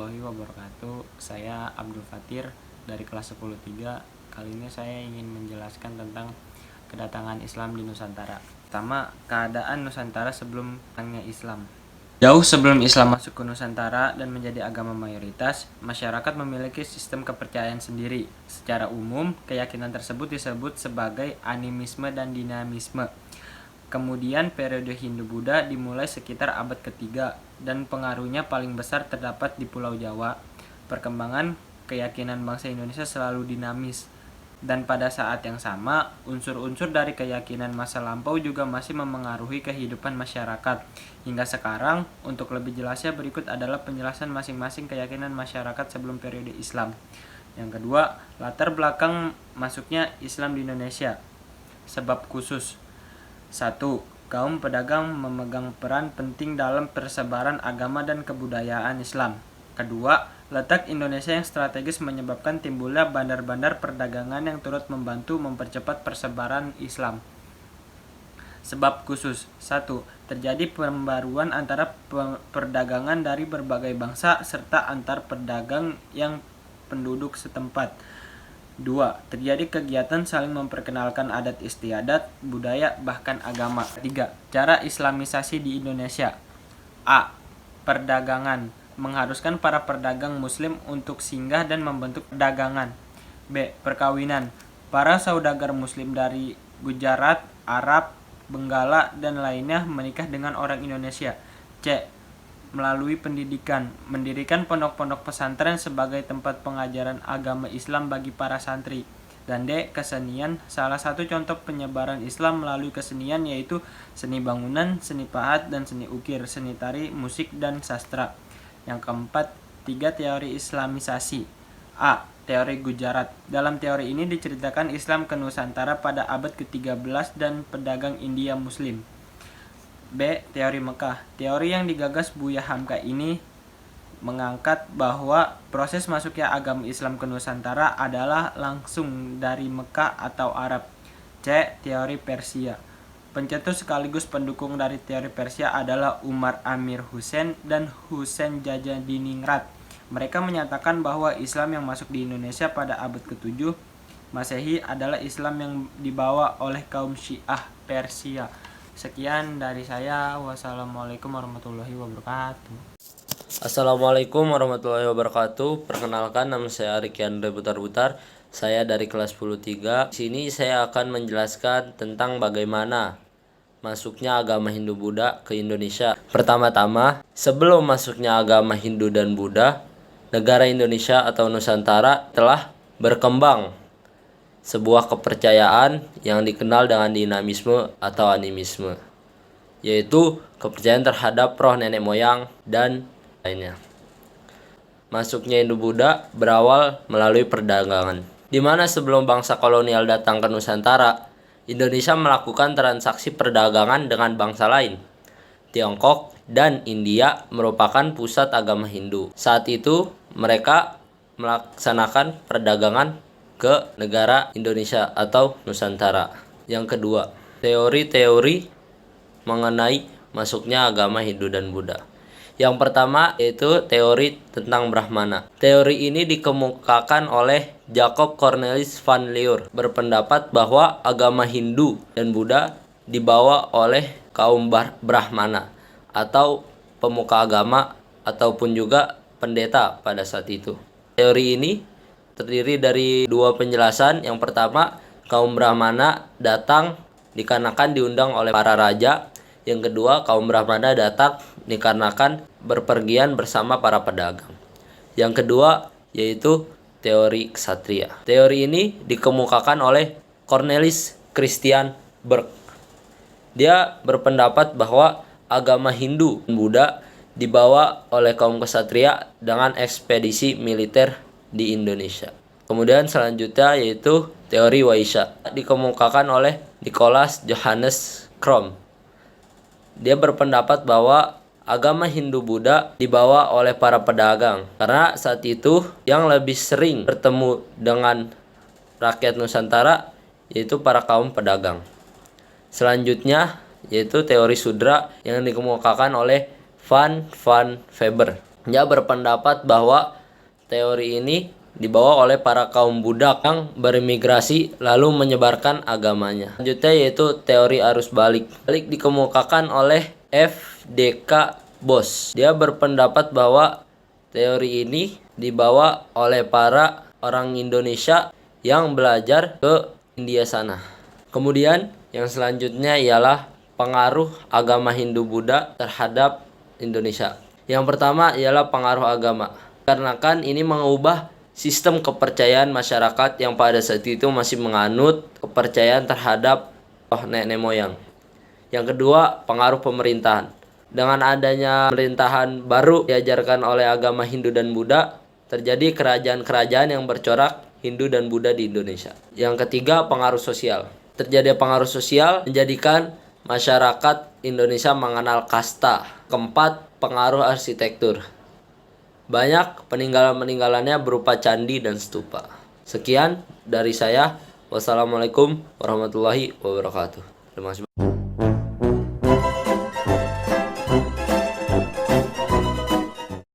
warahmatullahi wabarakatuh. Saya Abdul Fatir dari kelas 10-3. Kali ini saya ingin menjelaskan tentang kedatangan Islam di Nusantara. Pertama, keadaan Nusantara sebelum datangnya Islam. Jauh sebelum Islam masuk ke Nusantara dan menjadi agama mayoritas, masyarakat memiliki sistem kepercayaan sendiri. Secara umum, keyakinan tersebut disebut sebagai animisme dan dinamisme. Kemudian periode Hindu-Buddha dimulai sekitar abad ketiga dan pengaruhnya paling besar terdapat di Pulau Jawa. Perkembangan keyakinan bangsa Indonesia selalu dinamis, dan pada saat yang sama unsur-unsur dari keyakinan masa lampau juga masih memengaruhi kehidupan masyarakat. Hingga sekarang, untuk lebih jelasnya berikut adalah penjelasan masing-masing keyakinan masyarakat sebelum periode Islam. Yang kedua, latar belakang masuknya Islam di Indonesia. Sebab khusus. 1. Kaum pedagang memegang peran penting dalam persebaran agama dan kebudayaan Islam. Kedua, letak Indonesia yang strategis menyebabkan timbulnya bandar-bandar perdagangan yang turut membantu mempercepat persebaran Islam. Sebab khusus. 1. Terjadi pembaruan antara perdagangan dari berbagai bangsa serta antar pedagang yang penduduk setempat. 2. Terjadi kegiatan saling memperkenalkan adat istiadat, budaya, bahkan agama. 3. Cara Islamisasi di Indonesia. A. Perdagangan. Mengharuskan para pedagang muslim untuk singgah dan membentuk perdagangan. B. Perkawinan. Para saudagar muslim dari Gujarat, Arab, Benggala, dan lainnya menikah dengan orang Indonesia. C. Melalui pendidikan, mendirikan pondok-pondok pesantren sebagai tempat pengajaran agama Islam bagi para santri. Dan D. Kesenian. Salah satu contoh penyebaran Islam melalui kesenian yaitu seni bangunan, seni pahat, dan seni ukir, seni tari, musik, dan sastra. Yang keempat, 3 teori Islamisasi. A. Teori Gujarat. Dalam teori ini diceritakan Islam ke Nusantara pada abad ke-13 dan pedagang India Muslim. B. Teori Mekah. Teori yang digagas Buya Hamka ini mengangkat bahwa proses masuknya agama Islam ke Nusantara adalah langsung dari Mekah atau Arab. C. Teori Persia. Pencetus sekaligus pendukung dari teori Persia adalah Umar Amir Hussein dan Hussein Jajadiningrat. Mereka menyatakan bahwa Islam yang masuk di Indonesia pada abad ke-7 Masehi adalah Islam yang dibawa oleh kaum Syiah Persia. Sekian dari saya. Wassalamualaikum warahmatullahi wabarakatuh. Assalamualaikum warahmatullahi wabarakatuh. Perkenalkan, nama saya Ariki Andre Butar-Butar. Saya dari kelas 10-3. Di sini saya akan menjelaskan tentang bagaimana masuknya agama Hindu-Buddha ke Indonesia. Pertama-tama, sebelum masuknya agama Hindu dan Buddha, negara Indonesia atau Nusantara telah berkembang sebuah kepercayaan yang dikenal dengan dinamisme atau animisme, yaitu kepercayaan terhadap roh nenek moyang dan lainnya. Masuknya Hindu-Buddha berawal melalui perdagangan, di mana sebelum bangsa kolonial datang ke Nusantara, Indonesia melakukan transaksi perdagangan dengan bangsa lain. Tiongkok dan India merupakan pusat agama Hindu. Saat itu mereka melaksanakan perdagangan ke negara Indonesia atau Nusantara. Yang kedua, teori-teori mengenai masuknya agama Hindu dan Buddha. Yang pertama yaitu teori tentang Brahmana. Teori ini dikemukakan oleh Jacob Cornelis van Lier, berpendapat bahwa agama Hindu dan Buddha dibawa oleh kaum Brahmana atau pemuka agama ataupun juga pendeta pada saat itu. Teori ini terdiri dari 2 penjelasan. Yang pertama, kaum Brahmana datang dikarenakan diundang oleh para raja. Yang kedua, kaum Brahmana datang dikarenakan berpergian bersama para pedagang. Yang kedua yaitu teori ksatria. Teori ini dikemukakan oleh Cornelis Christian Berg. Dia berpendapat bahwa agama Hindu dan Buddha dibawa oleh kaum ksatria dengan ekspedisi militer di Indonesia. Kemudian selanjutnya yaitu teori Waisya, dikemukakan oleh Nicholas Johannes Krom. Dia berpendapat bahwa agama Hindu-Buddha dibawa oleh para pedagang karena saat itu yang lebih sering bertemu dengan rakyat Nusantara yaitu para kaum pedagang. Selanjutnya yaitu teori Sudra yang dikemukakan oleh Van Veber. Dia berpendapat bahwa teori ini dibawa oleh para kaum budak yang bermigrasi lalu menyebarkan agamanya. Selanjutnya yaitu teori arus balik. Balik dikemukakan oleh F.D.K. Bos. Dia berpendapat bahwa teori ini dibawa oleh para orang Indonesia yang belajar ke India sana. Kemudian yang selanjutnya ialah pengaruh agama Hindu-Buddha terhadap Indonesia. Yang pertama ialah pengaruh agama. Karena kan ini mengubah sistem kepercayaan masyarakat yang pada saat itu masih menganut kepercayaan terhadap nenek moyang. Yang kedua, pengaruh pemerintahan. Dengan adanya pemerintahan baru diajarkan oleh agama Hindu dan Buddha, terjadi kerajaan-kerajaan yang bercorak Hindu dan Buddha di Indonesia. Yang ketiga, pengaruh sosial. Terjadi pengaruh sosial menjadikan masyarakat Indonesia mengenal kasta. Keempat, pengaruh arsitektur. Banyak peninggalan-peninggalannya berupa candi dan stupa. Sekian dari saya. Wassalamualaikum warahmatullahi wabarakatuh. Terima kasih.